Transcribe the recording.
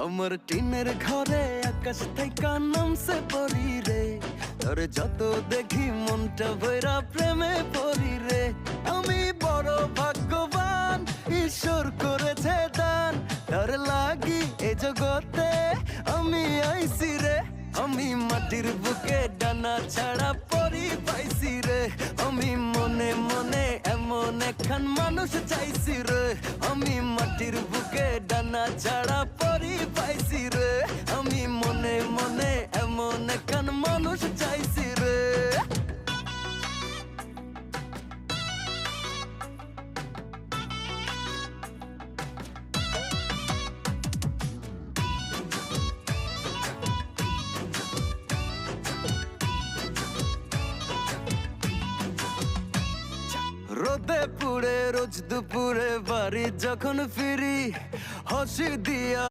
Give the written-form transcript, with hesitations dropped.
আমার টিনের ঘরে আকাশ থেকে নামছে পরি রে, তোর যত দেখি মনটা ভৈরা প্রেমে পড়ি রে। আমি বড় ভাগ্যবান, ঈশ্বর করেছে দান, তোর লাগি এ জগতে আমি আইছি রে। আমি মাটির বুকে ডানা ছাড়া পরি পাইছি রে, আমি মনে মনে এমন একখান মানুষ চাইছি রে। আমি মাটির বুকে ডানা ছাড়া পরি পাইছি রে, আমি মনে মনে এমন একখান মানুষ চাইছি রে। রোদে পুড়ে রোজ দুপুরে বাড়ি যখন ফিরি, হাসি দিয়া